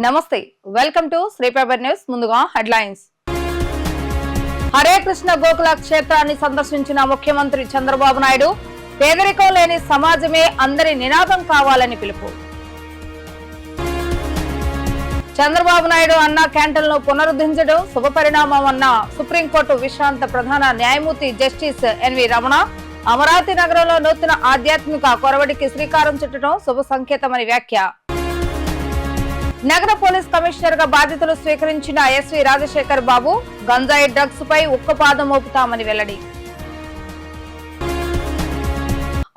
నమస్తే welcome to శ్రీప్రభర్ news. ముందుగా headlines. Hare Krishna Gokula క్షేత్రాన్ని సందర్శించిన ముఖ్యమంత్రి చంద్రబాబు నాయుడు పేదరికం లేని సమాజమే అందరి నినాదం కావాలని పిలుపు. చంద్రబాబు నాయుడు అన్నా క్యాంటీన్లను పునరుద్ధరించడం శుభపరిణామం అన్న సుప్రీంకోర్టు విశ్రాంత ప్రధాన న్యాయమూర్తి జస్టిస్ ఎన్వి రమణ. అమరావతి నగరంలో నూతన ఆధ్యాత్మిక కొరవడికి శ్రీకారం చుట్టడం శుభ సంకేతమని వ్యాఖ్య. నగర పోలీస్ కమిషనర్ గా బాధ్యతలు స్వీకరించిన ఎస్వి రాజశేఖర్ బాబు గంజాయి డ్రగ్స్ పై ఉక్కుపాదం మోపుతామని వెల్లడి.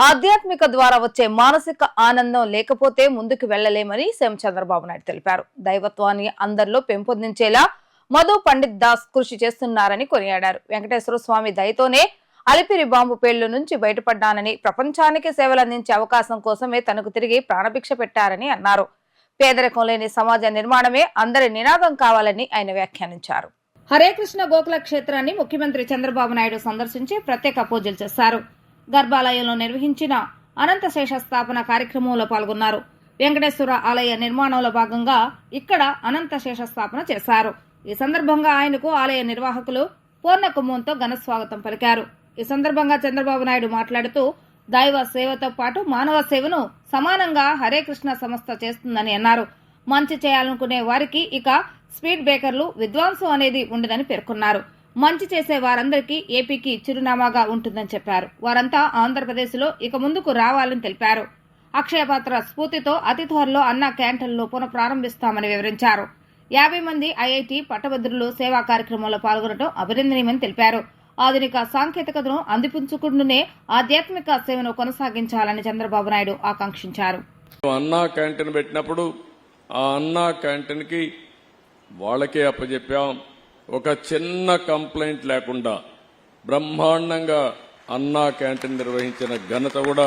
ఆధ్యాత్మిక ద్వారా వచ్చే మానసిక ఆనందం లేకపోతే ముందుకు వెళ్లలేమని సీఎం చంద్రబాబు నాయుడు తెలిపారు. దైవత్వాన్ని అందరిలో పెంపొందించేలా మధు పండిత్ దాస్ కృషి చేస్తున్నారని కొనియాడారు. వెంకటేశ్వర స్వామి దయతోనే అలిపిరి బాంబు పేళ్ల నుంచి బయటపడ్డానని, ప్రపంచానికి సేవలందించే అవకాశం కోసమే తనకు తిరిగి ప్రాణభిక్ష పెట్టారని అన్నారు. పేదరికం లేని సమాజ నిర్మాణమే అందరి నినాదం కావాలని ఆయన వ్యాఖ్యానించారు. హరే కృష్ణ గోకుల క్షేత్రాన్ని ముఖ్యమంత్రి చంద్రబాబు నాయుడు సందర్శించి ప్రత్యేక పూజలు చేశారు. గర్భాలయంలో నిర్వహించిన అనంత శేష స్థాపన కార్యక్రమంలో పాల్గొన్నారు. వెంకటేశ్వర ఆలయ నిర్మాణంలో భాగంగా ఇక్కడ అనంత శేష స్థాపన చేశారు. ఈ సందర్భంగా ఆయనకు ఆలయ నిర్వాహకులు పూర్ణ కుంభంతో ఘన స్వాగతం పలికారు. ఈ సందర్భంగా చంద్రబాబు నాయుడు మాట్లాడుతూ దైవ సేవతో పాటు మానవ సేవను సమానంగా హరే కృష్ణ సంస్థ చేస్తుందని అన్నారు. మంచి చేయాలనుకునే వారికి ఇక స్పీడ్ బ్రేకర్లు విద్వాంసం అనేది ఉండదని పేర్కొన్నారు. మంచి చేసే వారందరికీ ఏపీకి చిరునామాగా ఉంటుందని చెప్పారు. వారంతా ఆంధ్రప్రదేశ్ లో ఇక ముందుకు రావాలని తెలిపారు. అక్షయపాత్ర స్ఫూర్తితో అతి త్వరలో అన్నా క్యాంటీన్లు పునఃప్రారంభిస్తామని వివరించారు. 50 మంది ఐఐటి పట్టభద్రులు సేవా కార్యక్రమంలో పాల్గొనడం అభినందనీయమని తెలిపారు. ఆధునిక సాంకేతికతను అందిపుచ్చుకుంటూనే ఆధ్యాత్మిక సేవను కొనసాగించాలని చంద్రబాబు నాయుడు ఆకాంక్షించారు. అన్నా క్యాంటీన్ పెట్టినప్పుడు ఆ అన్నా క్యాంటీన్ కి వాళ్ళకే అప్పచెప్పాం. ఒక చిన్న కంప్లైంట్ లేకుండా బ్రహ్మాండంగా అన్నా క్యాంటీన్ నిర్వహించిన ఘనత కూడా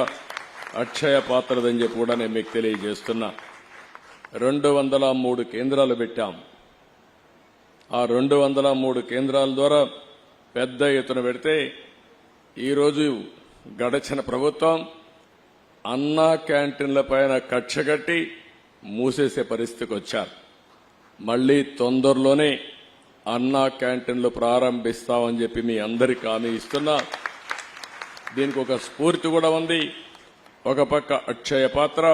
అక్షయ పాత్రదని చెప్పి కూడా నేను మీకు తెలియజేస్తున్నా. 203 కేంద్రాలు పెట్టాం. ఆ 203 కేంద్రాల ద్వారా పెద్ద ఎత్తున పెడితే ఈరోజు గడచిన ప్రభుత్వం అన్నా క్యాంటీన్ల పైన కక్షగట్టి మూసేసే పరిస్థితికి వచ్చారు. మళ్లీ తొందరలోనే అన్నా క్యాంటీన్లు ప్రారంభిస్తామని చెప్పి మీ అందరికీ హామీ ఇస్తున్నా. దీనికి ఒక స్ఫూర్తి కూడా ఉంది. ఒక పక్క అక్షయ పాత్ర,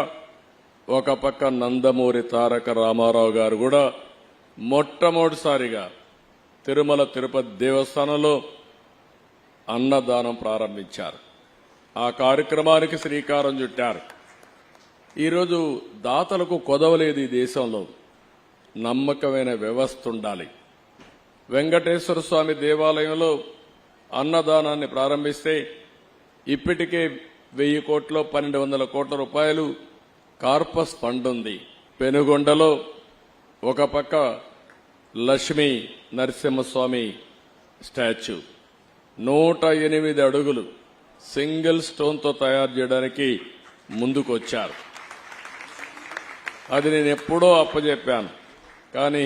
ఒక పక్క నందమూరి తారక రామారావు గారు కూడా మొట్టమొదటిసారిగా తిరుమల తిరుపతి దేవస్థానంలో అన్నదానం ప్రారంభించారు. ఆ కార్యక్రమానికి శ్రీకారం చుట్టారు. ఈరోజు దాతలకు కొదవలేదు. ఈ దేశంలో నమ్మకమైన వ్యవస్థ ఉండాలి. వెంకటేశ్వర స్వామి దేవాలయంలో అన్నదానాన్ని ప్రారంభిస్తే ఇప్పటికే 1000 కోట్లు 1200 కోట్ల రూపాయలు కార్పస్ ఫండ్ ఉంది. పెనుగొండలో ఒక పక్క లక్ష్మీ నరసింహస్వామి స్టాచ్యూ 108 అడుగులు సింగిల్ స్టోన్తో తయారు చేయడానికి ముందుకొచ్చారు. అది నేను ఎప్పుడో అప్పచెప్పాను. కానీ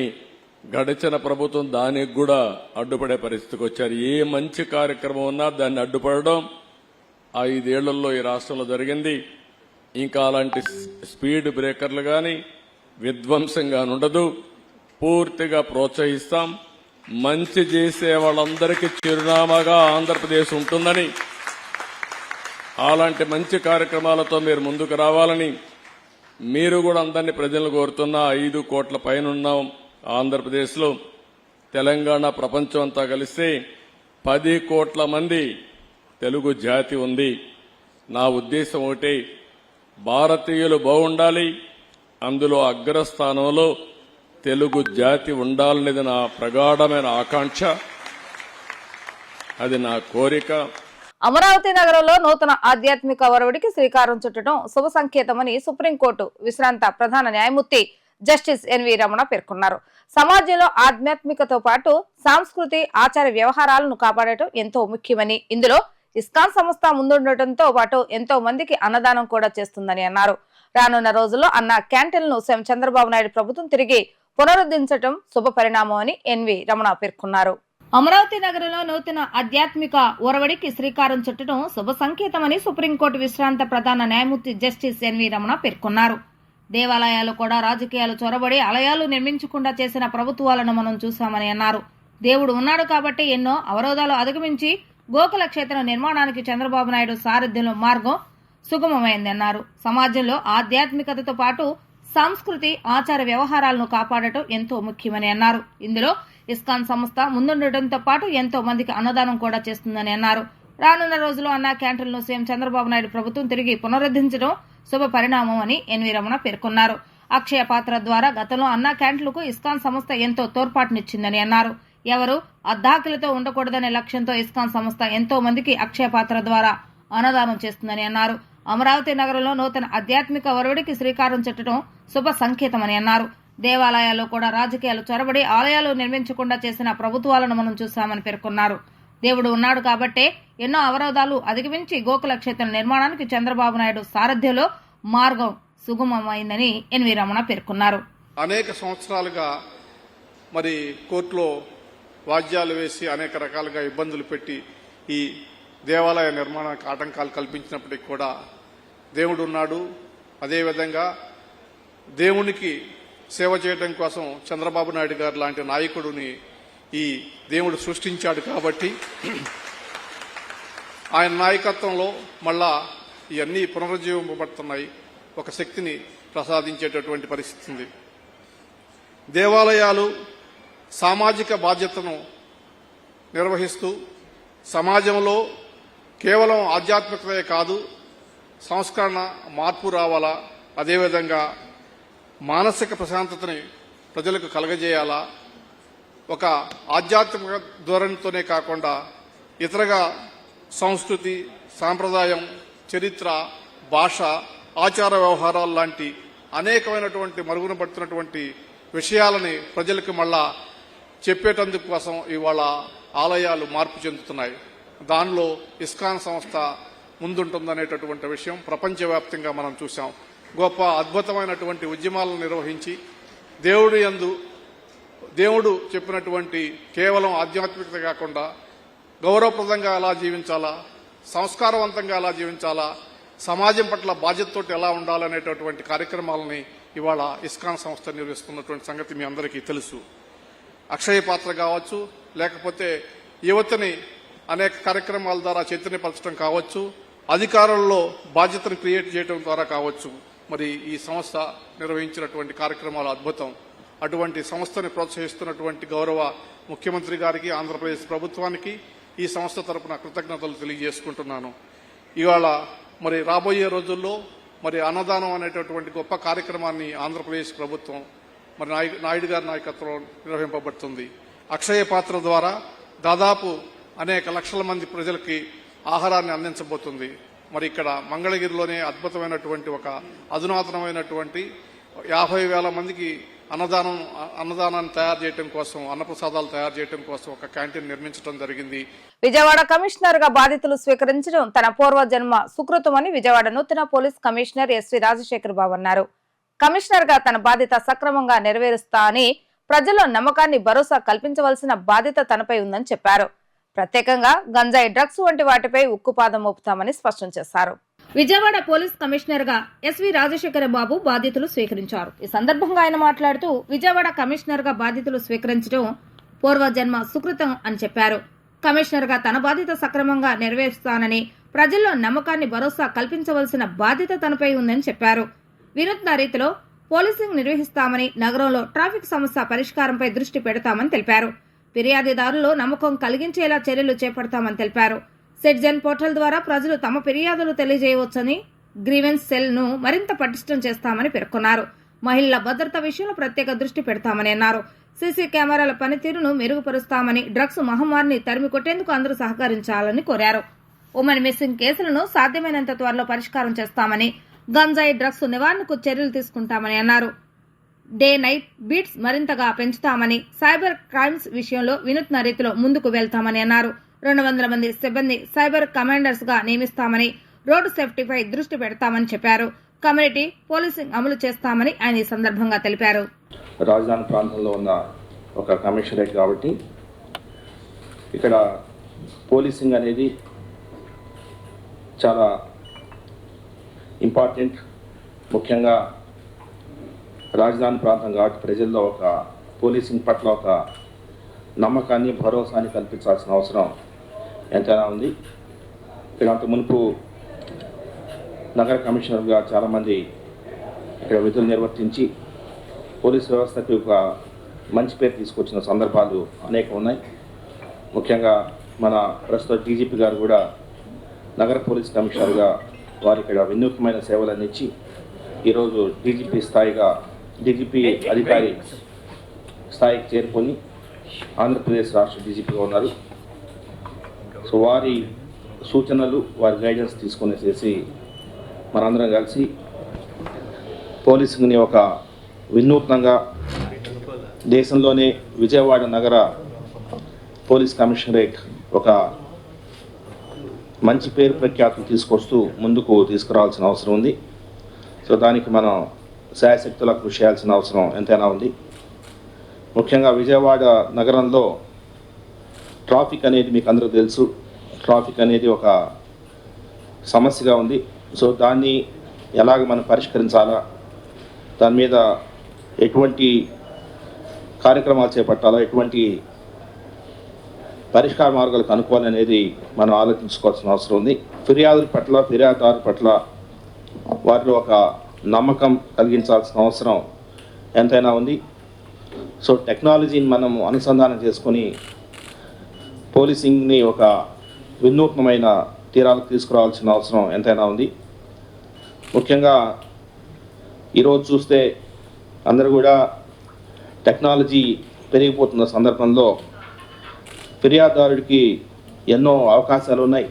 గడిచిన ప్రభుత్వం దానికి కూడా అడ్డుపడే పరిస్థితికి వచ్చారు. ఏ మంచి కార్యక్రమం ఉన్నా దాన్ని అడ్డుపడడం 5 ఏళ్లలో ఈ రాష్ట్రంలో జరిగింది. ఇంకా అలాంటి స్పీడ్ బ్రేకర్లు గాని విధ్వంసంగా ఉండదు. పూర్తిగా ప్రోత్సహిస్తాం. మంచి చేసే వాళ్ళందరికీ చిరునామాగా ఆంధ్రప్రదేశ్ ఉంటుందని, అలాంటి మంచి కార్యక్రమాలతో మీరు ముందుకు రావాలని మీరు కూడా అందరినీ ప్రజలను కోరుతున్నా. 5 కోట్ల పైన ఉన్నాం ఆంధ్రప్రదేశ్లో. తెలంగాణ ప్రపంచం అంతా కలిస్తే 10 కోట్ల మంది తెలుగు జాతి ఉంది. నా ఉద్దేశం ఒకటే, భారతీయులు బాగుండాలి, అందులో అగ్రస్థానంలో తెలుగు జాతి ఉండాలనేది నా ప్రగాఢమైన ఆకాంక్ష, అది నా కోరిక. అమరావతి నగరంలో నూతన ఆధ్యాత్మిక ఒరవడికి శ్రీకారం చుట్టడం శుభ సంకేతమని సుప్రీంకోర్టు విశ్రాంత ప్రధాన న్యాయమూర్తి జస్టిస్ ఎన్వి రమణ పేర్కొన్నారు. సమాజంలో ఆధ్యాత్మికతో పాటు సాంస్కృతి ఆచార వ్యవహారాలను కాపాడటం ఎంతో ముఖ్యమని, ఇందులో ఇస్కాన్ సంస్థ ముందుండటంతో పాటు ఎంతో మందికి అన్నదానం కూడా చేస్తుందని అన్నారు. రానున్న రోజుల్లో అన్న క్యాంటీన్లను సీఎం చంద్రబాబు నాయుడు ప్రభుత్వం తిరిగి పునరుద్ధరించడం శుభ పరిణామం అని ఎన్వి రమణ పేర్కొన్నారు. అమరావతి నగరంలో నూతన ఆధ్యాత్మిక ఒరవడికి శ్రీకారం చుట్టడం శుభ సంకేతమని సుప్రీంకోర్టు విశ్రాంత ప్రధాన న్యాయమూర్తి జస్టిస్ ఎన్వి రమణ పేర్కొన్నారు. దేవాలయాలు కూడా రాజకీయాలు చొరబడి ఆలయాలు నిర్మించకుండా చేసిన ప్రభుత్వాలను మనం చూశామని అన్నారు. దేవుడు ఉన్నాడు కాబట్టి ఎన్నో అవరోధాలు అధిగమించి గోకుల క్షేత్రం నిర్మాణానికి చంద్రబాబు నాయుడు సారథ్యంలో మార్గం సుగమమైందన్నారు. సమాజంలో ఆధ్యాత్మికతతో పాటు సంస్కృతి ఆచార వ్యవహారాలను కాపాడటం ఎంతో ముఖ్యమని అన్నారు. ఇందులో ఇస్కాన్ సంస్థ ముందుండటంతో పాటు ఎంతో మందికి అన్నదానం కూడా చేస్తుందని అన్నారు. రానున్న రోజుల్లో అన్నా క్యాంటీన్లను సీఎం చంద్రబాబు నాయుడు ప్రభుత్వం తిరిగి పునరుద్ధరించడం శుభ పరిణామం అని ఎన్వీ రమణ పేర్కొన్నారు. అక్షయ పాత్ర ద్వారా గతంలో అన్నా క్యాంటీన్లకు ఇస్కాన్ సంస్థ ఎంతో తోడ్పాటునిచ్చిందని అన్నారు. ఎవరు అద్దాకిలతో ఉండకూడదనే లక్ష్యంతో ఇస్కాన్ సంస్థ ఎంతో మందికి అక్షయ పాత్ర ద్వారా అన్నదానం చేస్తుందని అన్నారు. అమరావతి నగరంలో నూతన ఆధ్యాత్మిక ఒరవడికి శ్రీకారం చుట్టడం శుభ సంకేతమని అన్నారు. దేవాలయాల్లో కూడా రాజకీయాలు చొరబడి ఆలయాలు నిర్మించకుండా చేసిన ప్రభుత్వాలను మనం చూశామని పేర్కొన్నారు. దేవుడు ఉన్నాడు కాబట్టే ఎన్నో అవరోధాలు అధిగమించి గోకుల క్షేత్రం నిర్మాణానికి చంద్రబాబు నాయుడు సారథ్యంలో మార్గం సుగమమైందని ఎన్వీ రమణ పేర్కొన్నారు. అనేక సంవత్సరాలుగా మరి కోర్టులో వాద్యాలు వేసి అనేక రకాలుగా ఇబ్బందులు పెట్టి ఈ దేవాలయ నిర్మాణానికి ఆటంకాలు కల్పించినప్పటికీ కూడా దేవుడు ఉన్నాడు. అదేవిధంగా దేవునికి సేవ చేయడం కోసం చంద్రబాబు నాయుడు గారు లాంటి నాయకుడిని ఈ దేవుడు సృష్టించాడు కాబట్టి ఆయన నాయకత్వంలో మళ్ళా ఇవన్నీ పునరుజ్జీవింపబడుతున్నాయి. ఒక శక్తిని ప్రసాదించేటటువంటి పరిస్థితి ఉంది. దేవాలయాలు సామాజిక బాధ్యతను నిర్వహిస్తూ సమాజంలో కేవలం ఆధ్యాత్మికతే కాదు సంస్కరణ మార్పు రావాలా, అదేవిధంగా మానసిక ప్రశాంతతని ప్రజలకు కలగజేయాలా, ఒక ఆధ్యాత్మిక ధోరణితోనే కాకుండా ఇతరగా సంస్కృతి, సాంప్రదాయం, చరిత్ర, భాష, ఆచార వ్యవహారాలు లాంటి అనేకమైనటువంటి మరుగున పడుతున్నటువంటి విషయాలని ప్రజలకు మళ్ళా చెప్పేటందుకు కోసం ఇవాళ ఆలయాలు మార్పు చెందుతున్నాయి. దానిలో ఇస్కాన్ సంస్థ ముందుంటుందనేటటువంటి విషయం ప్రపంచవ్యాప్తంగా మనం చూసాం. గొప్ప అద్భుతమైనటువంటి ఉద్యమాలను నిర్వహించి దేవుడు చెప్పినటువంటి కేవలం ఆధ్యాత్మికత కాకుండా గౌరవప్రదంగా ఎలా జీవించాలా, సంస్కారవంతంగా ఎలా జీవించాలా, సమాజం పట్ల బాధ్యతతోటి ఎలా ఉండాలనేటటువంటి కార్యక్రమాలని ఇవాళ ఇస్కాన్ సంస్థ నిర్వహిస్తున్నటువంటి సంగతి మీ అందరికీ తెలుసు. అక్షయ పాత్ర కావచ్చు, లేకపోతే యువతని అనేక కార్యక్రమాల ద్వారా చైతన్యపరచడం కావచ్చు, అధికారుల్లో బాధ్యతను క్రియేట్ చేయడం ద్వారా కావచ్చు. మరి ఈ సంస్థ నిర్వహించినటువంటి కార్యక్రమాలు అద్భుతం. అటువంటి సంస్థని ప్రోత్సహిస్తున్నటువంటి గౌరవ ముఖ్యమంత్రి గారికి, ఆంధ్రప్రదేశ్ ప్రభుత్వానికి ఈ సంస్థ తరపున కృతజ్ఞతలు తెలియజేసుకుంటున్నాను. ఇవాళ మరి రాబోయే రోజుల్లో మరి అన్నదానం అనేటటువంటి గొప్ప కార్యక్రమాన్ని ఆంధ్రప్రదేశ్ ప్రభుత్వం మరి నాయుడు గారి నాయకత్వంలో నిర్వహింపబడుతుంది. అక్షయ పాత్ర ద్వారా దాదాపు అనేక లక్షల మంది ప్రజలకి ఆహారాన్ని అందించబోతుంది. మరి ఇక్కడ మంగళగిరిలోనే అద్భుతమైనటువంటి ఒక అధునాతనమైనటువంటి 50,000 మందికి అన్నదానాన్ని తయారు చేయడం కోసం, అన్నప్రసాదాలు తయారు చేయడం కోసం ఒక క్యాంటీన్ నిర్మించడం జరిగింది. విజయవాడ కమిషనర్ గా బాధ్యతలు స్వీకరించడం తన పూర్వజన్మ సుకృతమని విజయవాడ నూతన పోలీస్ కమిషనర్ ఎస్వి రాజశేఖర్ బాబు అన్నారు. కమిషనర్ గా తన బాధ్యత సక్రమంగా నెరవేరుస్తా అని ప్రజల్లో నమ్మకాన్ని భరోసా కల్పించవలసిన బాధ్యత తనపై ఉందని చెప్పారు. ప్రత్యేకంగా గంజాయి, డ్రగ్స్ వంటి వాటిపై ఉక్కుపాదం మోపుతామని స్పష్టం చేశారు. విజయవాడ పోలీస్ కమిషనర్ గా ఎస్వి రాజశేఖర బాబు బాధ్యతలు స్వీకరించారు. ఈ సందర్భంగా ఆయన మాట్లాడుతూ విజయవాడ కమిషనర్ గా బాధ్యతలు స్వీకరించడం పూర్వజన్మ సుకృతం అని చెప్పారు. కమిషనర్ గా తన బాధ్యత సక్రమంగా నెరవేరుస్తానని ప్రజల్లో నమ్మకాన్ని భరోసా కల్పించవలసిన బాధ్యత తనపై ఉందని చెప్పారు. వినూత్న రీతిలో పోలీసింగ్ నిర్వహిస్తామని, నగరంలో ట్రాఫిక్ సమస్య పరిష్కారంపై దృష్టి పెడతామని తెలిపారు. ఫిర్యాదుదారుల్లో నమ్మకం కలిగించేలా చర్యలు చేపడతామని తెలిపారు. సిటిజన్ పోర్టల్ ద్వారా ప్రజలు తమ ఫిర్యాదులు తెలియజేయవచ్చని, గ్రీవెన్స్ సెల్ ను మరింత పటిష్టం చేస్తామని పేర్కొన్నారు. మహిళల భద్రత విషయంలో ప్రత్యేక దృష్టి పెడతామని అన్నారు. సీసీ కెమెరాల పనితీరును మెరుగుపరుస్తామని, డ్రగ్స్ మహమ్మారిని తరిమి కొట్టేందుకు అందరూ సహకరించాలని కోరారు. ఉమెన్ మిస్సింగ్ కేసులను సాధ్యమైనంత త్వరలో పరిష్కారం చేస్తామని, గంజాయి, డ్రగ్స్ నివారణకు చర్యలు తీసుకుంటామని అన్నారు. డే నైట్ బీట్స్ మరింతగా పెంచుతామని, సైబర్ క్రైమ్స్ విషయంలో వినూత్న రీతిలో ముందుకు వెళ్తామని అన్నారు. 200 మంది సిబ్బంది సైబర్ కమాండర్స్ గా నియమిస్తామని, రోడ్డు సేఫ్టీపై దృష్టి పెడతామని చెప్పారు. కమ్యూనిటీ పోలీసింగ్ అమలు చేస్తామని ఆయన ఈ సందర్భంగా తెలిపారు. రాజధాని ప్రాంతంలో ఉన్న ఒక కమిషనరేట్ కాబట్టి ఇక్కడ పోలీసింగ్ అనేది చాలా ఇంపార్టెంట్. ముఖ్యంగా రాజధాని ప్రాంతం కాబట్టి ప్రజల్లో ఒక పోలీసింగ్ పట్ల ఒక నమ్మకాన్ని భరోసాని కల్పించాల్సిన అవసరం ఎంతైనా ఉంది. ఇక్కడ అంత మునుపు నగర కమిషనర్గా చాలామంది ఇక్కడ విధులు నిర్వర్తించి పోలీస్ వ్యవస్థకి ఒక మంచి పేరు తీసుకొచ్చిన సందర్భాలు అనేక ఉన్నాయి. ముఖ్యంగా మన ప్రస్తుత డీజీపీ గారు కూడా నగర పోలీస్ కమిషనర్గా వారు ఇక్కడ వినూత్నమైన సేవలు అందించి ఈరోజు డీజీపీ అధికారి స్థాయికి చేరుకొని ఆంధ్రప్రదేశ్ రాష్ట్ర డీజీపీగా ఉన్నారు. సో వారి సూచనలు, వారి గైడెన్స్ తీసుకునేసేసి మనందరం కలిసి పోలీసింగ్ని ఒక వినూత్నంగా దేశంలోనే విజయవాడ నగర పోలీస్ కమిషనరేట్ ఒక మంచి పేరు ప్రఖ్యాతులు తీసుకొస్తూ ముందుకు తీసుకురావాల్సిన అవసరం ఉంది. సో దానికి మనం శాయశక్తులా కృషి చేయాల్సిన అవసరం ఎంతైనా ఉంది. ముఖ్యంగా విజయవాడ నగరంలో ట్రాఫిక్ అనేది మీకు అందరూ తెలుసు. ట్రాఫిక్ అనేది ఒక సమస్యగా ఉంది. సో దాన్ని ఎలాగ మనం పరిష్కరించాలా, దాని మీద ఎటువంటి కార్యక్రమాలు చేపట్టాలా, ఎటువంటి పరిష్కార మార్గాలు కనుక్కోవాలనేది మనం ఆలోచించుకోవాల్సిన అవసరం ఉంది. ఫిర్యాదుదారు పట్ల వారిలో ఒక నమ్మకం కలిగించాల్సిన అవసరం ఎంతైనా ఉంది. సో టెక్నాలజీని మనం అనుసంధానం చేసుకొని పోలీసింగ్ని ఒక వినూత్నమైన తీరాలకు తీసుకురావాల్సిన అవసరం ఎంతైనా ఉంది. ముఖ్యంగా ఈరోజు చూస్తే అందరూ కూడా టెక్నాలజీ పెరిగిపోతున్న సందర్భంలో ఫిర్యాదుదారుడికి ఎన్నో అవకాశాలు ఉన్నాయి.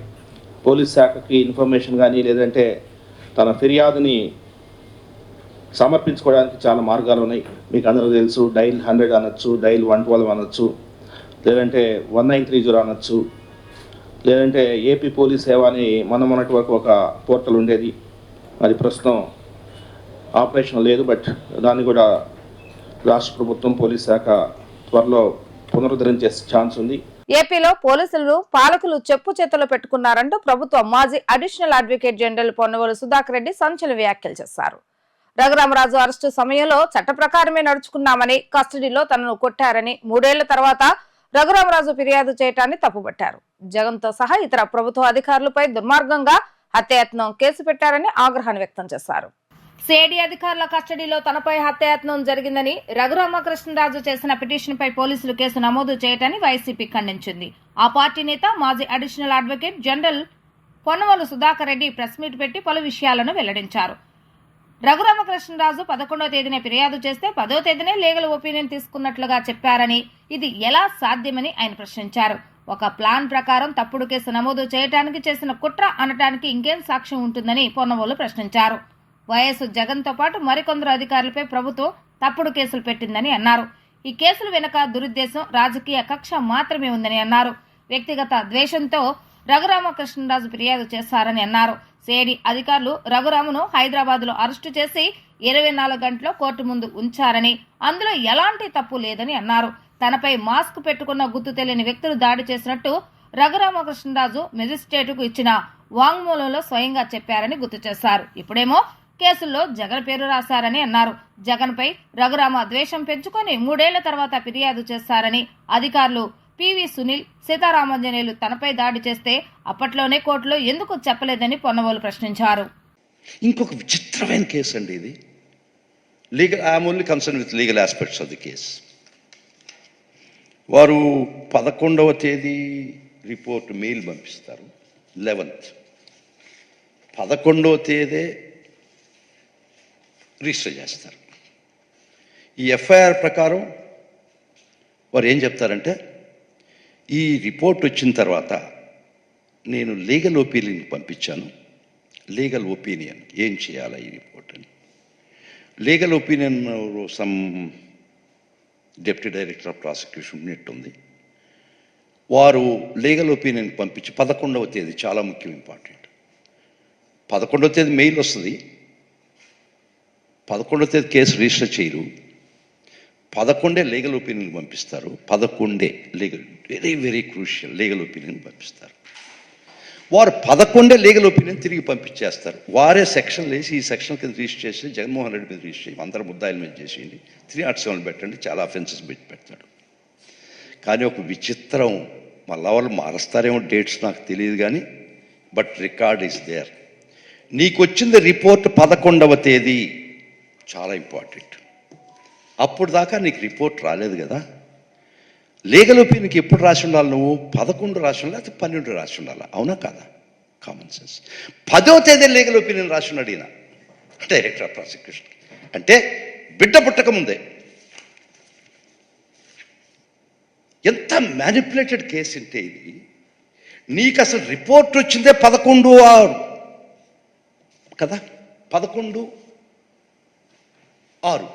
పోలీస్ శాఖకి ఇన్ఫర్మేషన్ కానీ లేదంటే తన ఫిర్యాదుని సమర్పించుకోవడానికి చాలా మార్గాలు ఉన్నాయి. మీకు అందరూ తెలుసు, డైల్ 100 అనొచ్చు, డైల్ 112 అనొచ్చు, లేదంటే 1930 అనొచ్చు, లేదంటే ఏపీ పోలీస్ సేవ అని మొన్నటి వరకు ఒక పోర్టల్ ఉండేది. మరి ప్రస్తుతం ఆపరేషన్ లేదు, బట్ దాన్ని కూడా రాష్ట్ర ప్రభుత్వం పోలీస్ శాఖ త్వరలో పునరుద్ధరించే ఛాన్స్ ఉంది. ఏపీలో పోలీసులు పాలకులు చెప్పు చేతుల్లో పెట్టుకున్నారంటూ ప్రభుత్వ మాజీ additional advocate general Ponnavolu Sudhakar Reddy సంచలన వ్యాఖ్యలు చేశారు. రఘురామరాజు అరెస్టు సమయంలో చట్ట ప్రకారమే నడుచుకున్నామని, కస్టడీలో తనను కొట్టారని, 3 ఏళ్ల తర్వాత రఘురామరాజు ఫిర్యాదు చేయటాన్ని తప్పుపట్టారు. జగన్తో సహా ఇతర ప్రభుత్వ అధికారులపై దుర్మార్గంగా హత్యాయత్నం కేసు పెట్టారని ఆగ్రహాన్ని వ్యక్తం చేశారు. సిఐడి అధికారుల కస్టడీలో తనపై హత్యాయత్నం జరిగిందని రఘురామకృష్ణరాజు చేసిన పిటిషన్పై పోలీసులు కేసు నమోదు చేయటాన్ని వైసీపీ ఖండించింది. ఆ పార్టీ నేత మాజీ additional advocate general Ponnavolu Sudhakar Reddy press meet పెట్టి పలు విషయాలను వెల్లడించారు. రఘురామకృష్ణరాజు 11వ తేదీనే ఫిర్యాదు చేస్తే 10వ తేదీనే లీగల్ ఒపీనియన్ తీసుకున్నట్లుగా చెప్పారని, ఇది ఎలా సాధ్యమని ఆయన ప్రశ్నించారు. ఒక ప్లాన్ ప్రకారం తప్పుడు కేసు నమోదు చేయడానికి చేసిన కుట్ర అనటానికి ఇంకేం సాక్ష్యం ఉంటుందని పొన్నవోలు ప్రశ్నించారు. వైఎస్ జగన్తో పాటు మరికొందరు అధికారులపై ప్రభుత్వం తప్పుడు కేసులు పెట్టిందని అన్నారు. ఈ కేసులు వెనుక దురుద్దేశం, రాజకీయ కక్ష మాత్రమే ఉందని అన్నారు. వ్యక్తిగత ద్వేషంతో రఘురామకృష్ణరాజు ఫిర్యాదు చేశారని అన్నారు. సిఐడి అధికారులు రఘురామును హైదరాబాద్ లో అరెస్టు చేసి 24 గంటల్లో కోర్టు ముందు ఉంచారని, అందులో ఎలాంటి తప్పు లేదని అన్నారు. తనపై మాస్క్ పెట్టుకున్న గుర్తు తెలియని వ్యక్తులు దాడి చేసినట్టు రఘురామకృష్ణరాజు మెజిస్ట్రేటుకు ఇచ్చిన వాంగ్మూలంలో స్వయంగా చెప్పారని గుర్తు చేశారు. ఇప్పుడేమో కేసుల్లో జగన్ పేరు రాశారని అన్నారు. జగన్ పై రఘురామ ద్వేషం పెంచుకొని 3 ఏళ్ల తర్వాత ఫిర్యాదు చేశారని, అధికారులు పివి సునీల్, సీతారామాంజనేయులు తనపై దాడి చేస్తే అప్పట్లోనే కోర్టులో ఎందుకు చెప్పలేదని పొన్నవోలు ప్రశ్నించారు. ఇంకొక విచిత్రమైన కేసు అండి ఇది. I'm only concern with legal aspects of the case. వారు 11వ తేదీ రిపోర్ట్ మెయిల్ పంపిస్తారు. 11th 11వ తేదీ రిజిస్టర్ చేస్తారు. ఈ ఎఫ్ఐఆర్ ప్రకారం వారు ఏం చెప్తారంటే, ఈ రిపోర్ట్ వచ్చిన తర్వాత నేను లీగల్ ఒపీనియన్ పంపించాను. లీగల్ ఒపీనియన్ ఏం చేయాలా ఈ రిపోర్ట్ అని. Legal opinion some deputy director of prosecution ఉన్నట్టుంది. వారు లీగల్ ఒపీనియన్ పంపించి 11వ తేదీ, చాలా ముఖ్యం, ఇంపార్టెంట్, 11వ తేదీ మెయిల్ వస్తుంది. 11వ తేదీ కేసు రిజిస్టర్ చేయరు. 11 లీగల్ ఒపీనియన్ పంపిస్తారు. 11 legal, very very crucial legal opinion పంపిస్తారు. వారు 11 లీగల్ ఒపీనియన్ తిరిగి పంపించేస్తారు. వారే సెక్షన్లు వేసి ఈ సెక్షన్ కింద రిజిస్టర్ చేసి జగన్మోహన్ రెడ్డి మీద రిజిస్టర్ చేయండి, అందరు ముద్దాయిల మీద చేసేయండి, 307 పెట్టండి, చాలా అఫెన్సెస్ పెడతాడు. కానీ ఒక విచిత్రం, మళ్ళా వాళ్ళు మారుస్తారేమో డేట్స్ నాకు తెలియదు కానీ, బట్ రికార్డ్ ఈస్ దేర్. నీకు వచ్చింది రిపోర్ట్ 11వ తేదీ, చాలా ఇంపార్టెంట్. అప్పుడు దాకా నీకు రిపోర్ట్ రాలేదు కదా. లీగల్ ఒపీనియన్కి ఎప్పుడు రాసి ఉండాలి? నువ్వు 11 రాసి ఉండాలి, లేకపోతే 12 రాసి ఉండాలి, అవునా కాదా? Common sense. 10వ తేదీ లీగల్ ఒపీనియన్ రాసి ఉన్నాడు ఈయన, డైరెక్టర్ ఆఫ్ ప్రాసిక్యూషన్. అంటే బిడ్డ పుట్టక ముందే. ఎంత మ్యానిపులేటెడ్ కేసు అంటే ఇది. నీకు అసలు రిపోర్ట్ వచ్చిందే 11/6 కదా, 11/6.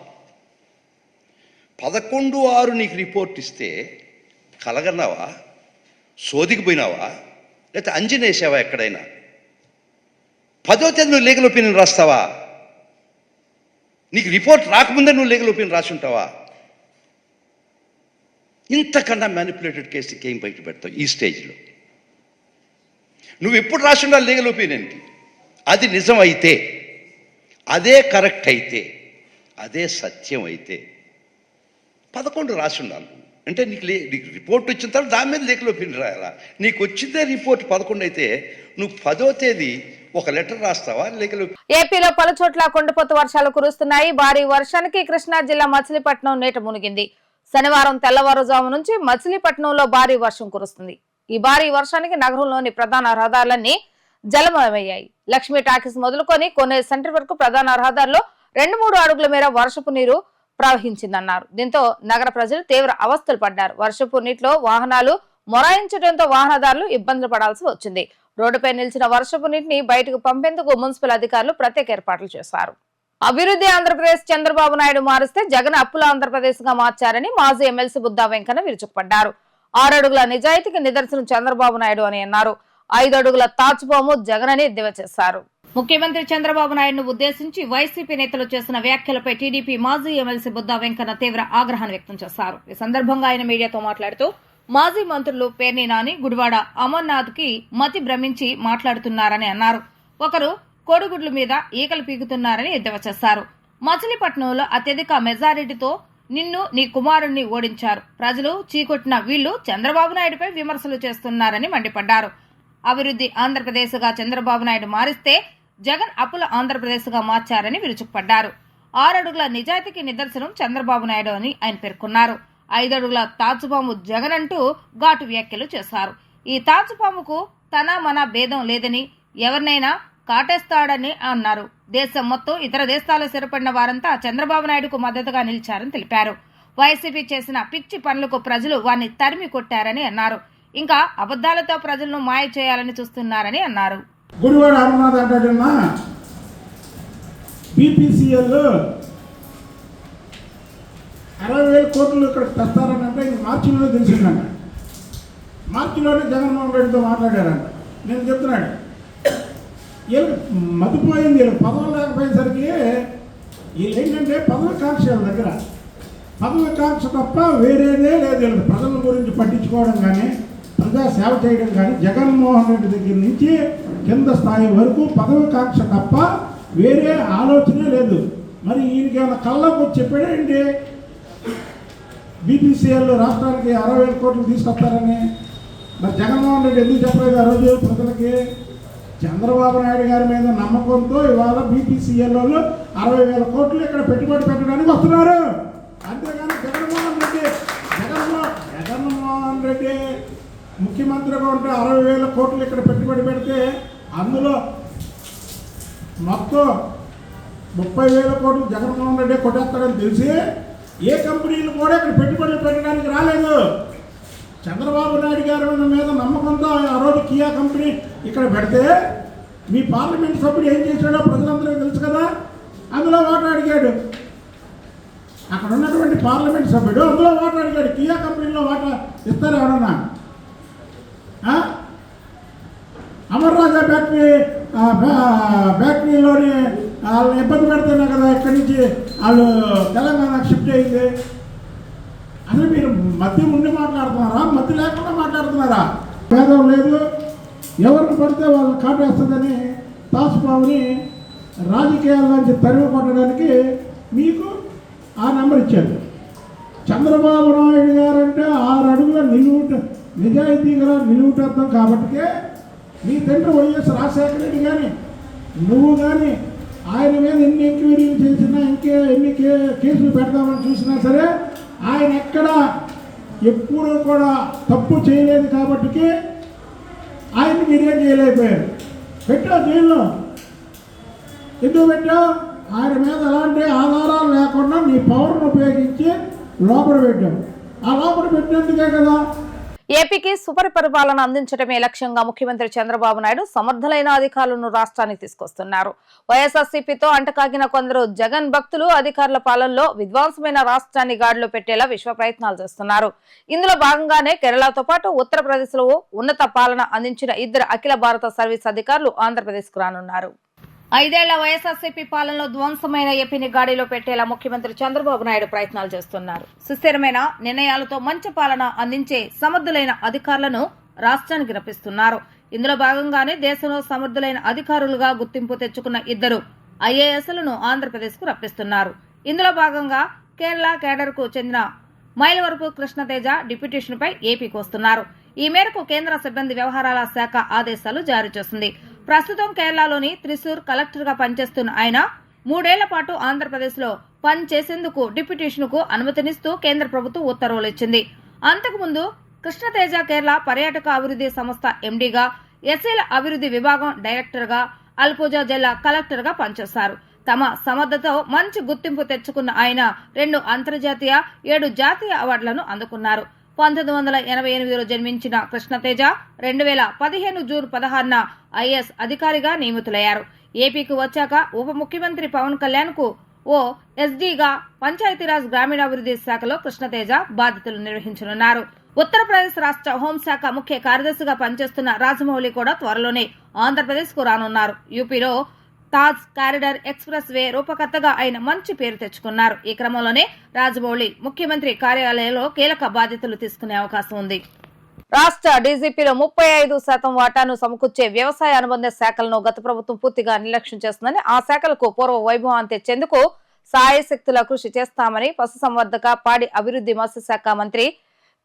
11/6 నీకు రిపోర్ట్ ఇస్తే కలగన్నావా, సోదికి పోయినావా, లేకపోతే అంజనేసావా ఎక్కడైనా? 10వ తేదీ నువ్వు లీగల్ ఒపీనియన్ రాస్తావా? నీకు రిపోర్ట్ రాకముందే నువ్వు లీగల్ ఒపీనియన్ రాసి ఉంటావా? ఇంతకన్నా మ్యానిపులేటెడ్ కేసుకి ఏం బయట పెడతావు ఈ స్టేజ్లో? నువ్వు ఎప్పుడు రాసి ఉండాలి లీగల్ ఒపీనియన్కి? అది నిజం అయితే, అదే కరెక్ట్ అయితే, అదే సత్యం అయితే 11 రాసి ఉండాలి. అంటే నీకు రిపోర్ట్ వచ్చిన తర్వాత దాని మీద లీగల్ ఒపీనియన్ రాయాలా? నీకు వచ్చిందే రిపోర్ట్ 11 అయితే నువ్వు 10వ తేదీ ఒక లెటర్ రాస్తావా లీగల్? ఏపీలో పలు చోట్ల కుండపోత వర్షాలు కురుస్తున్నాయి. భారీ వర్షానికి కృష్ణా జిల్లా మచిలీపట్నం నీట మునిగింది. శనివారం తెల్లవారుజాము నుంచి మచిలీపట్నంలో భారీ వర్షం కురుస్తుంది. ఈ భారీ వర్షానికి నగరంలోని ప్రధాన రహదారులన్నీ జలమయమయ్యాయి. లక్ష్మీ టాకీస్ మొదలుకొని కొన్నేరు సెంటర్ వరకు ప్రధాన రహదారిలో 2-3 అడుగుల మేర వర్షపు నీరు ప్రవహించిందన్నారు. దీంతో నగర ప్రజలు తీవ్ర అవస్థలు పడ్డారు. వర్షపు నీటిలో వాహనాలు మొరాయించడంతో వాహనదారులు ఇబ్బందులు పడాల్సి వచ్చింది. రోడ్డుపై నిలిచిన వర్షపు నీటిని బయటకు పంపేందుకు మున్సిపల్ అధికారులు ప్రత్యేక ఏర్పాట్లు చేశారు. అభివృద్ధి ఆంధ్రప్రదేశ్ చంద్రబాబు నాయుడు మారిస్తే జగన్ అప్పుల ఆంధ్రప్రదేశ్ గా మార్చారని మాజీ ఎమ్మెల్సీ బుద్దా వెంకన్న విరుచుకుపడ్డారు. 6 అడుగుల నిజాయితీకి నిదర్శనం చంద్రబాబు నాయుడు అని అన్నారు. 5 అడుగుల తాచుబొమ్మ జగన్ అని ఎద్దేవా చేశారు. ముఖ్యమంత్రి చంద్రబాబు నాయుడును ఉద్దేశించి వైసీపీ నేతలు చేసిన వ్యాఖ్యలపై టీడీపీ మాజీ ఎమ్మెల్సీ బుద్దా వెంకన్న తీవ్ర ఆగ్రహాన్ని వ్యక్తం చేశారు. ఈ సందర్భంగా ఆయన మీడియాతో మాట్లాడుతూ మాజీ మంత్రులు పేర్ని నాని, గుడివాడ అమర్నాథ్ కి మతి భ్రమించి మాట్లాడుతున్నారని అన్నారు. ఒకరు కోడిగుడ్ల మీద ఈకలు పీకుతున్నారని ఎద్దేవా చేశారు. మచిలీపట్నంలో అత్యధిక మెజారిటీతో నిన్ను నీ కుమారుణ్ణి ఓడించారు. ప్రజలు చీకొట్టిన వీళ్లు చంద్రబాబు నాయుడుపై విమర్శలు చేస్తున్నారని మండిపడ్డారు. అభివృద్ధి ఆంధ్రప్రదేశ్ గా చంద్రబాబు నాయుడు మారిస్తే జగన్ అప్పుల ఆంధ్రప్రదేశ్ గా మార్చారని విరుచుకుపడ్డారు. 6 అడుగుల నిజాయితీకి నిదర్శనం చంద్రబాబు నాయుడు అని ఆయన పేర్కొన్నారు. 5 అడుగుల తాచుపాము జగన్ అంటూ ఘాటు వ్యాఖ్యలు చేశారు. ఈ తాచుపాముకు తన మన భేదం లేదని, ఎవరినైనా కాటేస్తాడని అన్నారు. దేశం మొత్తం ఇతర దేశాల్లో స్థిరపడిన వారంతా చంద్రబాబు నాయుడుకు మద్దతుగా నిలిచారని తెలిపారు. వైసీపీ చేసిన పిచ్చి పనులకు ప్రజలు వారిని తరిమి కొట్టారని అన్నారు. ఇంకా అబద్దాలతో ప్రజలను మాయ చేయాలని చూస్తున్నారని అన్నారు. గుడివాడ అమర్నాథ్ అంటాడన్నా బీపీసీఎల్ 60,000 కోట్లు ఇక్కడ తెస్తారని అంటే మార్చిలో తెలిసిందంట. మార్చిలోనే జగన్మోహన్ రెడ్డితో మాట్లాడారంట. నేను చెప్తున్నాడు వీళ్ళకి మతిపోయింది, వీళ్ళకి పదవులు లేకపోయేసరికి వీళ్ళు ఏంటంటే పదవి కాంక్ష దగ్గర పదవి కాంక్ష తప్ప వేరేదే లేదు. వీళ్ళకి ప్రజల గురించి పట్టించుకోవడం కానీ ప్రజా సేవ చేయడం కానీ జగన్మోహన్ రెడ్డి దగ్గర నుంచి కింద స్థాయి వరకు పదవి కాంక్ష తప్ప వేరే ఆలోచనే లేదు. మరి ఈయనకి ఏమైనా కళ్ళకు వచ్చి చెప్పాడేంటి బీపీసీఎల్ రాష్ట్రానికి 60,000 కోట్లు తీసుకొస్తారని? మరి జగన్మోహన్ రెడ్డి ఎందుకు చెప్పలేదు ఆ రోజు ప్రజలకి? చంద్రబాబు నాయుడు గారి మీద నమ్మకంతో ఇవాళ బీపీసీఎల్ వాళ్ళు 60,000 కోట్లు ఇక్కడ పెట్టుబడి పెట్టడానికి వస్తున్నారు. అంతేగాని జగన్మోహన్ రెడ్డి ముఖ్యమంత్రిగా ఉంటే 60,000 కోట్లు ఇక్కడ పెట్టుబడి పెడితే అందులో మొత్తం 30,000 కోట్లు జగన్మోహన్ రెడ్డి కొట్టేస్తాడని తెలిసి ఏ కంపెనీలు కూడా ఇక్కడ పెట్టుబడులు పెట్టడానికి రాలేదు. చంద్రబాబు నాయుడు గారి మీద నమ్మకంతో ఆ రోజు కియా కంపెనీ ఇక్కడ పెడితే మీ పార్లమెంట్ సభ్యుడు ఏం చేశాడో ప్రజలందరికీ తెలుసు కదా. అందులో ఓటు అడిగాడు, అక్కడ ఉన్నటువంటి పార్లమెంట్ సభ్యుడు అందులో ఓటు అడిగాడు. కియా కంపెనీలో ఓటు ఇస్తారు ఎవరన్నా? అమర్ రాజా ఫ్యాక్టరీలోని వాళ్ళని ఇబ్బంది పెడితేనే కదా ఇక్కడి నుంచి వాళ్ళు తెలంగాణకు షిఫ్ట్ అయింది. అసలు మీరు మధ్య ఉండి మాట్లాడుతున్నారా, మధ్య లేకుండా మాట్లాడుతున్నారా? భేదం లేదు. ఎవరిని పడితే వాళ్ళని కాటేస్తుందని తాసుబాబుని రాజకీయాల నుంచి తరిమి కొట్టడానికి మీకు ఆ నెంబర్ ఇచ్చారు. చంద్రబాబు నాయుడు గారంటే 6 అడుగుల నిజాయితీగా నిలువుటర్థం కాబట్టికే నీ తండ్రి వైఎస్ రాజశేఖర రెడ్డి కానీ నువ్వు కానీ ఆయన మీద ఎన్ని ఎంక్వైరీలు చేసినా ఎన్ని కేసులు పెడదామని చూసినా సరే ఆయన ఎప్పుడూ కూడా తప్పు చేయలేదు కాబట్టి ఆయన్ని మీరేం చేయలేకపోయారు. పెట్టావు జైల్లో. ఎందుకు పెట్టావు? ఆయన మీద ఎలాంటి ఆధారాలు లేకుండా నీ పవర్ను ఉపయోగించి లోపల పెట్టావు. ఆ లోపల పెట్టినందుకే కదా. ఏపీకి సుపరిపాలన అందించడమే లక్ష్యంగా ముఖ్యమంత్రి చంద్రబాబు నాయుడు సమర్థులైన అధికారులను రాష్ట్రానికి తీసుకొస్తున్నారు. వైఎస్ఆర్సీపీతో అంటకాగిన కొందరు జగన్ భక్తులు అధికారుల పాలనలో విధ్వంసమైన రాష్ట్రాన్ని గాడిలో పెట్టేలా విశ్వ ప్రయత్నాలు చేస్తున్నారు. ఇందులో భాగంగానే కేరళతో పాటు ఉత్తరప్రదేశ్ లో ఉన్నత పాలన అందించిన 2 అఖిల భారత సర్వీస్ అధికారులు ఆంధ్రప్రదేశ్ కు రానున్నారు. 5 ఏళ్ల వైఎస్ఆర్సీపీ పాలనలో ధ్వంసమైన ఏపీని గాడిలో పెట్టేలా ముఖ్యమంత్రి చంద్రబాబు నాయుడు ప్రయత్నాలు చేస్తున్నారు. సుస్థిరమైన నిర్ణయాలతో మంచి పాలన అందించే సమర్థులైన అధికారులను రాష్ట్రానికి రప్పిస్తున్నారు. ఇందులో భాగంగానే దేశంలో సమర్థులైన అధికారులుగా గుర్తింపు తెచ్చుకున్న 2 ఐఏఎస్లను ఆంధ్రప్రదేశ్ కు రప్పిస్తున్నారు. ఇందులో భాగంగా కేరళ కేడర్ కు చెందిన మైలవరపు కృష్ణతేజ డిప్యూటేషన్ పై ఏపీకి వస్తున్నారు. ఈ మేరకు కేంద్ర సిబ్బంది వ్యవహారాల శాఖ ఆదేశాలు జారీ చేసింది. ప్రస్తుతం కేరళలోని త్రిశూర్ కలెక్టర్ గా పనిచేస్తున్న ఆయన 3 ఏళ్ల పాటు ఆంధ్రప్రదేశ్ లో పనిచేసేందుకు డిప్యూటేషన్ కు అనుమతినిస్తూ కేంద్ర ప్రభుత్వం ఉత్తర్వులు ఇచ్చింది. అంతకుముందు కృష్ణతేజ కేరళ పర్యాటక అభివృద్ధి సంస్థ ఎండీగా, ఎస్సీల అభివృద్ధి విభాగం డైరెక్టర్ గా, అల్పుజా జిల్లా కలెక్టర్ గా పనిచేశారు. తమ సమర్థతో మంచి గుర్తింపు తెచ్చుకున్న ఆయన 2 అంతర్జాతీయ 7 జాతీయ అవార్డులను అందుకున్నారు. 1988లో జన్మించిన కృష్ణతేజ 2015 జూన్ 16న ఐఏఎస్ అధికారిగా నియమితులయ్యారు. ఏపీకి వచ్చాక ఉప ముఖ్యమంత్రి పవన్ కళ్యాణ్ కు ఓ ఎస్డీగా పంచాయతీరాజ్ గ్రామీణాభివృద్ధి శాఖలో కృష్ణతేజ బాధ్యతలు నిర్వహించనున్నారు. ఉత్తరప్రదేశ్ రాష్ట్ర హోంశాఖ ముఖ్య కార్యదర్శిగా పనిచేస్తున్న రాజమౌళి కూడా త్వరలోనే ఆంధ్రప్రదేశ్ కు రానున్నారు. యూపీలో తాజ్ కారిడార్ ఎక్స్ప్రెస్ వే రూపకర్తగా ఆయన మంచి పేరు తెచ్చుకున్నారు. ఈ క్రమంలోనే రాజమౌళి ముఖ్యమంత్రి కార్యాలయంలో కీలక బాధ్యతలు తీసుకునే అవకాశం ఉంది. రాష్ట్ర డీజీపీలో 35% వాటాను సమకూర్చే వ్యవసాయ అనుబంధ శాఖలను గత ప్రభుత్వం పూర్తిగా నిర్లక్ష్యం చేస్తుందని, ఆ శాఖలకు పూర్వ వైభవాన్ని తెచ్చేందుకు సాయశక్తుల కృషి చేస్తామని పశుసంవర్ధక, పాడి అభివృద్ధి, మత్స్యశాఖ మంత్రి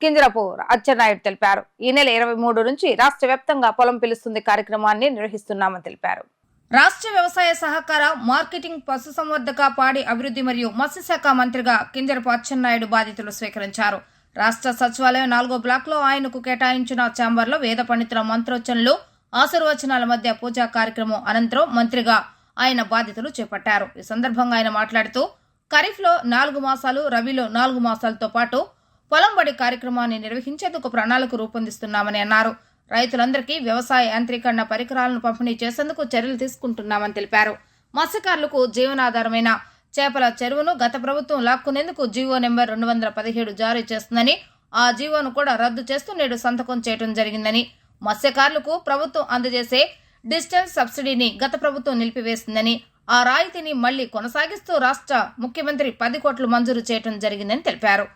కింజరపు అచ్చెన్నాయుడు తెలిపారు. ఈ నెల 23 నుంచి రాష్ట్ర వ్యాప్తంగా పొలం పిలుస్తుంది కార్యక్రమాన్ని నిర్వహిస్తున్నామని తెలిపారు. రాష్ట్ర వ్యవసాయ సహకార, మార్కెటింగ్, పశుసంవర్ధక, పాడి అభివృద్ధి మరియు మత్స్యశాఖ మంత్రిగా కింజరపు అచ్చెన్నాయుడు బాధ్యతలు స్వీకరించారు. రాష్ట్ర సచివాలయం 4వ బ్లాక్ లో ఆయనకు కేటాయించిన ఛాంబర్ లో వేద పండితుల మంత్రోచ్చరణలు, ఆశీర్వచనాల మధ్య పూజా కార్యక్రమం అనంతరం మంత్రిగా ఆయన బాధ్యతలు చేపట్టారు. ఈ సందర్భంగా ఆయన మాట్లాడుతూ ఖరీఫ్ లో 4 మాసాలు, రబీలో 4 మాసాలతో పాటు పొలం బడి కార్యక్రమాన్ని నిర్వహించేందుకు ప్రణాళిక రూపొందిస్తున్నామని అన్నారు. రైతులందరికీ వ్యవసాయ యాంత్రీకరణ పరికరాలను పంపిణీ చేసేందుకు చర్యలు తీసుకుంటున్నామని తెలిపారు. మత్స్యకారులకు జీవనాధారమైన చేపల చెరువును గత ప్రభుత్వం లాక్కునేందుకు జీవో నెంబర్ 217 జారీ చేస్తుందని, ఆ జీవోను కూడా రద్దు చేస్తూ నేడు సంతకం చేయడం జరిగిందని, మత్స్యకారులకు ప్రభుత్వం అందజేసే డిజిటల్ సబ్సిడీని గత ప్రభుత్వం నిలిపివేసిందని, ఆ రాయితీని మళ్లీ కొనసాగిస్తూ రాష్ట్ర ముఖ్యమంత్రి 10 కోట్లు మంజూరు చేయడం జరిగిందని తెలిపారు.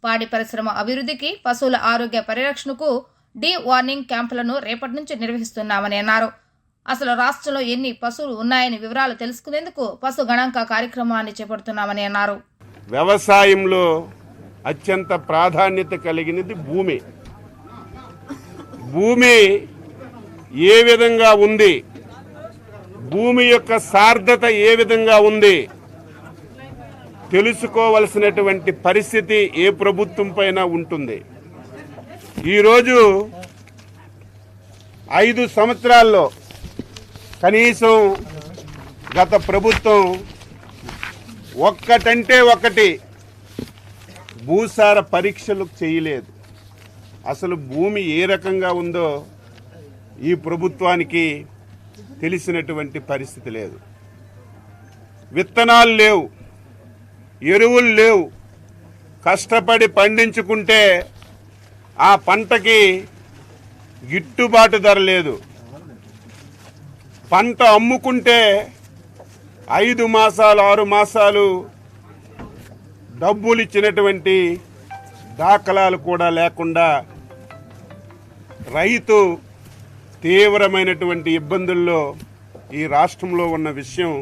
పాడి పరిశ్రమ అభివృద్ధికి, పశువుల ఆరోగ్య పరిరక్షణకు డీ వార్నింగ్ క్యాంపులను రేపటి నుంచి నిర్వహిస్తున్నామని అన్నారు. అసలు రాష్ట్రంలో ఎన్ని పశువులు ఉన్నాయని వివరాలు తెలుసుకునేందుకు పశు గణాంక కార్యక్రమాన్ని చేపడుతున్నామని అన్నారు. వ్యవసాయంలో అత్యంత ప్రాధాన్యత కలిగినది భూమి. భూమి ఏ విధంగా ఉంది, భూమి యొక్క సార్థత ఏ విధంగా ఉంది తెలుసుకోవలసినటువంటి పరిస్థితి ఏ ప్రభుత్వం పైన ఉంటుంది. ఈరోజు 5 సంవత్సరాల్లో కనీసం గత ప్రభుత్వం ఒక్కటంటే ఒకటి భూసార పరీక్షలు చేయలేదు. అసలు భూమి ఏ రకంగా ఉందో ఈ ప్రభుత్వానికి తెలిసినటువంటి పరిస్థితి లేదు. విత్తనాలు లేవు, ఎరువులు లేవు. కష్టపడి పండించుకుంటే ఆ పంటకి గిట్టుబాటు ధర లేదు. పంట అమ్ముకుంటే 5 మాసాలు 6 మాసాలు డబ్బులు ఇచ్చినటువంటి దాఖలాలు కూడా లేకుండా రైతు తీవ్రమైనటువంటి ఇబ్బందుల్లో ఈ రాష్ట్రంలో ఉన్న విషయం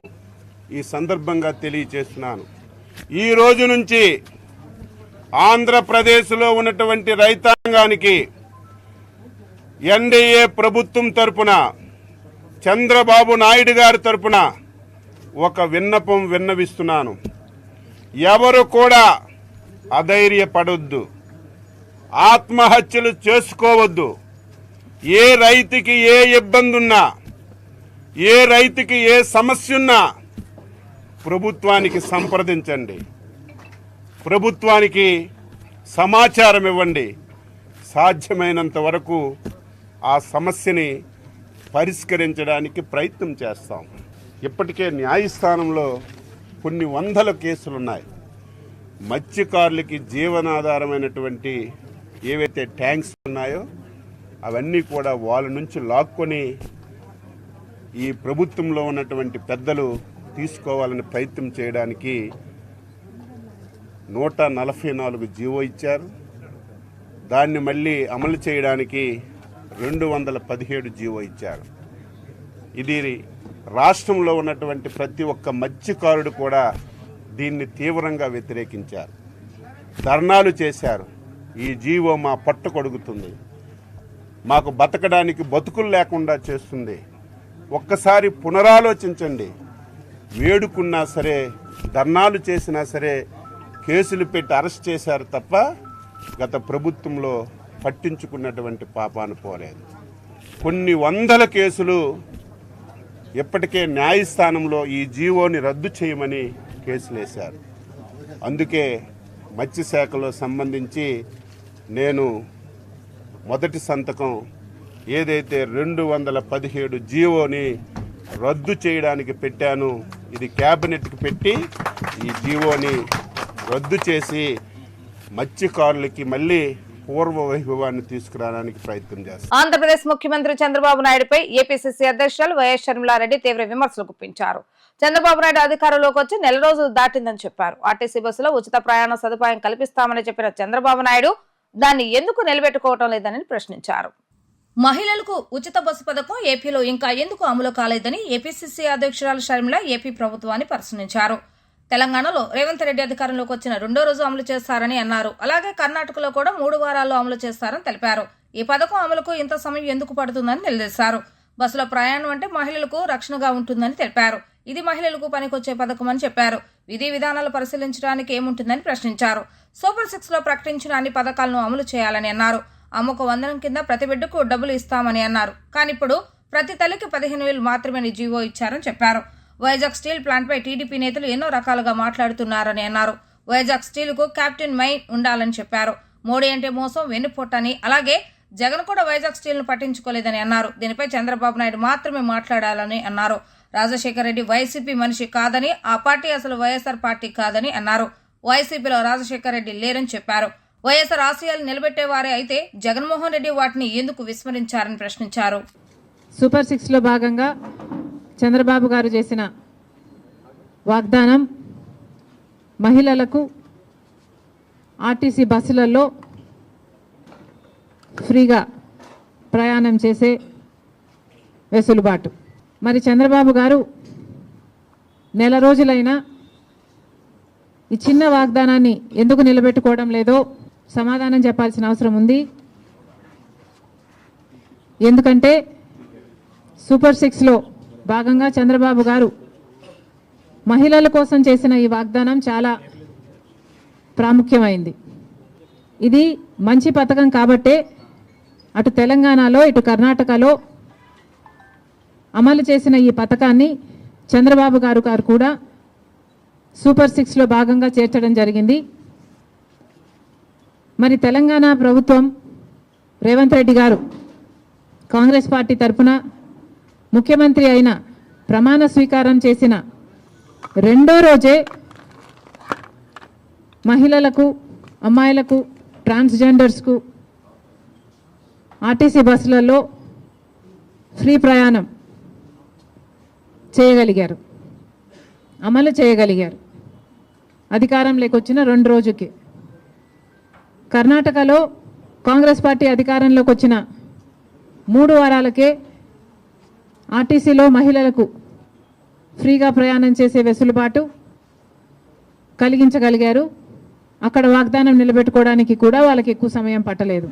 ఈ సందర్భంగా తెలియచేస్తున్నాను. ఈ రోజు నుంచి ఆంధ్రప్రదేశ్లో ఉన్నటువంటి రైతాంగానికి ఎన్డీఏ ప్రభుత్వం తరపున చంద్రబాబు నాయుడు గారి తరపున ఒక విన్నపం విన్నవిస్తున్నాను. ఎవరు కూడా అధైర్యపడొద్దు, ఆత్మహత్యలు చేసుకోవద్దు. ఏ రైతుకి ఏ ఇబ్బంది ఉన్నా, ఏ రైతుకి ఏ సమస్య ఉన్నా ప్రభుత్వానికి సంప్రదించండి, ప్రభుత్వానికి సమాచారం ఇవ్వండి. సాధ్యమైనంత వరకు ఆ సమస్యని పరిష్కరించడానికి ప్రయత్నం చేస్తాం. ఇప్పటికే న్యాయస్థానంలో కొన్ని వందల కేసులున్నాయి. మత్స్యకారులకి జీవనాధారమైనటువంటి ఏవైతే ట్యాంక్స్ ఉన్నాయో అవన్నీ కూడా వాళ్ళ నుంచి లాక్కొని ఈ ప్రభుత్వంలో ఉన్నటువంటి పెద్దలు తీసుకోవాలని ప్రయత్నం చేయడానికి 144 జీవో ఇచ్చారు. దాన్ని మళ్ళీ అమలు చేయడానికి 217 జీవో ఇచ్చారు. ఇది రాష్ట్రంలో ఉన్నటువంటి ప్రతి ఒక్క మత్స్యకారుడు కూడా దీన్ని తీవ్రంగా వ్యతిరేకించారు, ధర్నాలు చేశారు. ఈ జీవో మా పట్టు కొడుకుతుంది, మాకు బతకడానికి బతుకులు లేకుండా చేస్తుంది. ఒక్కసారి పునరాలోచించండి. వేడుకున్నా సరే, ధర్నాలు చేసినా సరే కేసులు పెట్టి అరెస్ట్ చేశారు తప్ప గత ప్రభుత్వంలో పట్టించుకున్నటువంటి పాపాను పోలేదు. కొన్ని వందల కేసులు ఇప్పటికే న్యాయస్థానంలో ఈ జీవోని రద్దు చేయమని కేసులు వేశారు. అందుకే మత్స్యశాఖలో సంబంధించి నేను మొదటి సంతకం ఏదైతే 217 జీవోని రద్దు చేయడానికి పెట్టాను, ఇది క్యాబినెట్కి పెట్టి ఈ జీవోని రద్దు చేసి మత్స్యకారులకి మళ్ళీ పూర్వ వైభవాన్ని తీసుకురావడానికి ప్రయత్నం చేస్తారు. ఆంధ్రప్రదేశ్ ముఖ్యమంత్రి చంద్రబాబు నాయుడుపై ఏపీసీసీ అధ్యక్షులు వైఎస్ షర్మిలారెడ్డి తీవ్ర విమర్శలు గుప్పించారు. చంద్రబాబు నాయుడు అధికారంలోకి వచ్చి నెల రోజులు దాటిందని చెప్పారు. ఆర్టీసీ బస్సులో ఉచిత ప్రయాణ సదుపాయం కల్పిస్తామని చెప్పిన చంద్రబాబు నాయుడు దాన్ని ఎందుకు నిలబెట్టుకోవటం లేదని ప్రశ్నించారు. మహిళలకు ఉచిత బస్సు పథకం ఏపీలో ఇంకా ఎందుకు అమలు కాలేదని ఏపీసీసీ అధ్యక్షురాలు షర్మిల ఏపీ ప్రభుత్వాన్ని ప్రశ్నించారు. తెలంగాణలో రేవంత్ రెడ్డి అధికారంలోకి వచ్చిన 2వ రోజు అమలు చేస్తారని అన్నారు. అలాగే కర్ణాటకలో కూడా 3 వారాల్లో అమలు చేస్తారని తెలిపారు. ఈ పథకం అమలుకు ఇంత సమయం ఎందుకు పడుతుందని నిలదీశారు. బస్సులో ప్రయాణం అంటే మహిళలకు రక్షణగా ఉంటుందని తెలిపారు. ఇది మహిళలకు పనికొచ్చే పథకం అని చెప్పారు. విధి విధానాలు పరిశీలించడానికి ఏముంటుందని ప్రశ్నించారు. సూపర్ 6 లో ప్రకటించిన అన్ని పథకాలను అమలు చేయాలని అన్నారు. అమ్మకు వందనం కింద ప్రతి బిడ్డకు డబ్బులు ఇస్తామని అన్నారు. కానీ ఇప్పుడు ప్రతి తల్లికి 15,000 మాత్రమే జీవో ఇచ్చారని చెప్పారు. వైజాగ్ స్టీల్ ప్లాంట్ పై టీడీపీ నేతలు ఎన్నో రకాలుగా మాట్లాడుతున్నారని అన్నారు. వైజాగ్ స్టీల్ కు కెప్టెన్ మైన్ ఉండాలని చెప్పారు. మోడీ అంటే మోసం, వెన్నుపోటని, అలాగే జగన్ కూడా వైజాగ్ స్టీల్ ను పట్టించుకోలేదని అన్నారు. దీనిపై చంద్రబాబు నాయుడు మాత్రమే మాట్లాడాలని అన్నారు. రాజశేఖర రెడ్డి వైసీపీ మనిషి కాదని, ఆ పార్టీ అసలు వైఎస్ఆర్ పార్టీ కాదని అన్నారు. వైసీపీలో రాజశేఖర రెడ్డి లేరని చెప్పారు. వైఎస్ఆర్ ఆశయాలు నిలబెట్టేవారే అయితే జగన్మోహన్ రెడ్డి వాటిని ఎందుకు విస్మరించారని ప్రశ్నించారు. సూపర్ 6 లో భాగంగా చంద్రబాబు గారు చేసిన వాగ్దానం మహిళలకు ఆర్టీసీ బస్సులలో ఫ్రీగా ప్రయాణం చేసే వెసులుబాటు. మరి చంద్రబాబు గారు నెల రోజులైనా ఈ చిన్న వాగ్దానాన్ని ఎందుకు నిలబెట్టుకోవడం లేదో సమాధానం చెప్పాల్సిన అవసరం ఉంది. ఎందుకంటే సూపర్ 6 లో భాగంగా చంద్రబాబు గారు మహిళల కోసం చేసిన ఈ వాగ్దానం చాలా ప్రాముఖ్యమైంది. ఇది మంచి పథకం కాబట్టే అటు తెలంగాణలో ఇటు కర్ణాటకలో అమలు చేసిన ఈ పథకాన్ని చంద్రబాబు గారు కూడా సూపర్ 6 లో భాగంగా చేర్చడం జరిగింది. మరి తెలంగాణ ప్రభుత్వం రేవంత్ రెడ్డి గారు కాంగ్రెస్ పార్టీ తరఫున ముఖ్యమంత్రి అయిన ప్రమాణ స్వీకారం చేసిన 2వ రోజే మహిళలకు, అమ్మాయిలకు, ట్రాన్స్జెండర్స్కు ఆర్టీసీ బస్సులలో ఫ్రీ ప్రయాణం చేయగలిగారు, అమలు చేయగలిగారు. అధికారంలోకి వచ్చిన 2 రోజుకి. కర్ణాటకలో కాంగ్రెస్ పార్టీ అధికారంలోకి వచ్చిన 3 వారాలకే ఆర్టీసీలో మహిళలకు ఫ్రీగా ప్రయాణం చేసే వెసులుబాటు కలిగించగలిగారు. అక్కడ వాగ్దానం నిలబెట్టుకోవడానికి కూడా వాళ్ళకి ఎక్కువ సమయం పట్టలేదు.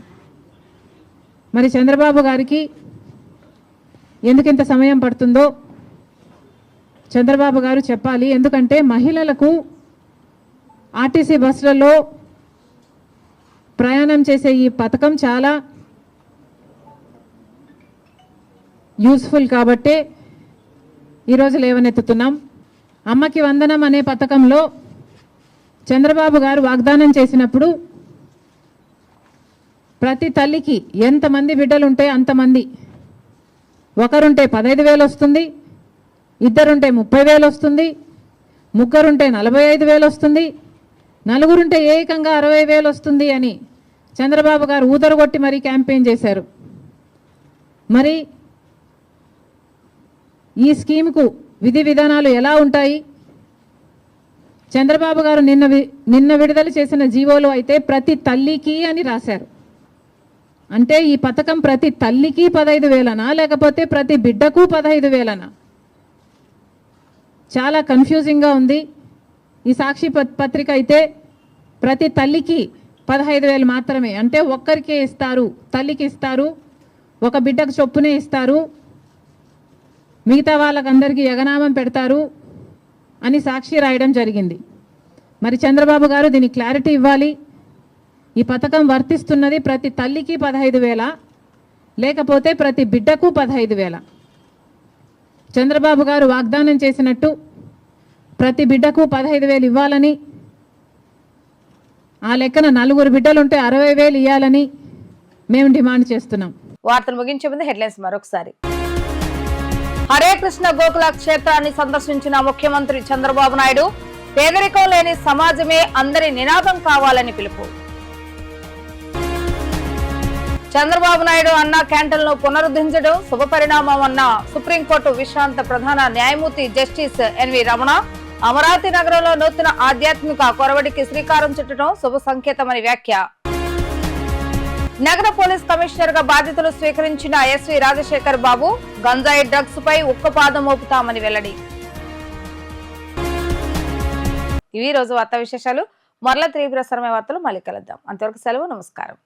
మరి చంద్రబాబు గారికి ఎందుకింత సమయం పడుతుందో చంద్రబాబు గారు చెప్పాలి. ఎందుకంటే మహిళలకు ఆర్టీసీ బస్సులలో ప్రయాణం చేసే ఈ పథకం చాలా యూస్ఫుల్ కాబట్టే ఈరోజు లేవనెత్తుతున్నాం. అమ్మకి వందనం అనే పథకంలో చంద్రబాబు గారు వాగ్దానం చేసినప్పుడు ప్రతి తల్లికి ఎంతమంది బిడ్డలుంటే అంతమంది, ఒకరుంటే 15,000 వస్తుంది, ఇద్దరుంటే 30,000 వస్తుంది, ముగ్గురుంటే 45,000 వస్తుంది, నలుగురుంటే ఏకంగా 60,000 వస్తుంది అని చంద్రబాబు గారు ఊదరగొట్టి మరీ క్యాంపెయిన్ చేశారు. మరి ఈ స్కీమ్కు విధి విధానాలు ఎలా ఉంటాయి? చంద్రబాబు గారు నిన్న విడుదల చేసిన జీవోలో అయితే ప్రతి తల్లికి అని రాశారు. అంటే ఈ పథకం ప్రతి తల్లికి 15,000నా లేకపోతే ప్రతి బిడ్డకు 15,000నా? చాలా కన్ఫ్యూజింగ్గా ఉంది. ఈ సాక్షి పత్రిక అయితే ప్రతి తల్లికి 15,000 మాత్రమే, అంటే ఒక్కరికే ఇస్తారు, తల్లికి ఇస్తారు, ఒక బిడ్డకు చొప్పునే ఇస్తారు, మిగతా వాళ్ళకందరికీ ఎగనామం పెడతారు అని సాక్షి రాయడం జరిగింది. మరి చంద్రబాబు గారు దీనికి క్లారిటీ ఇవ్వాలి. ఈ పథకం వర్తిస్తున్నది ప్రతి తల్లికి 15,000 లేకపోతే ప్రతి బిడ్డకు 15,000? చంద్రబాబు గారు వాగ్దానం చేసినట్టు ప్రతి బిడ్డకు 15,000 ఇవ్వాలని, ఆ లెక్కన 4 బిడ్డలుంటే 60,000 ఇవ్వాలని మేము డిమాండ్ చేస్తున్నాం. వార్తలు ముగించే ముందు హెడ్లైన్స్ మరొకసారి. హరే కృష్ణ గోకుల క్షేత్రాన్ని సందర్శించిన ముఖ్యమంత్రి చంద్రబాబు నాయుడు పేదరికం లేని సమాజమే అందరి నినాదం కావాలని పిలుపు. చంద్రబాబు నాయుడు అన్న క్యాంటీన్లను పునరుద్ధరించడం శుభపరిణామం అన్న సుప్రీంకోర్టు విశ్రాంత ప్రధాన న్యాయమూర్తి జస్టిస్ ఎన్వి రమణ. అమరావతి నగరంలో నూతన ఆధ్యాత్మిక కొరవడికి శ్రీకారం చుట్టడం శుభ సంకేతమని వ్యాఖ్య. నగర పోలీస్ కమిషనర్ గా బాధ్యతలు స్వీకరించిన ఎస్వి రాజశేఖర్ బాబు గంజాయి డ్రగ్స్ పై ఉక్కుపాదం మోపుతామని వెల్లడి. ఇవి రోజు వార్తా విశేషాలు. మరలా తిరిగి ప్రసారమైన వార్తలు మళ్ళీ కలుద్దాం. అంతవరకు సెలవు. నమస్కారం.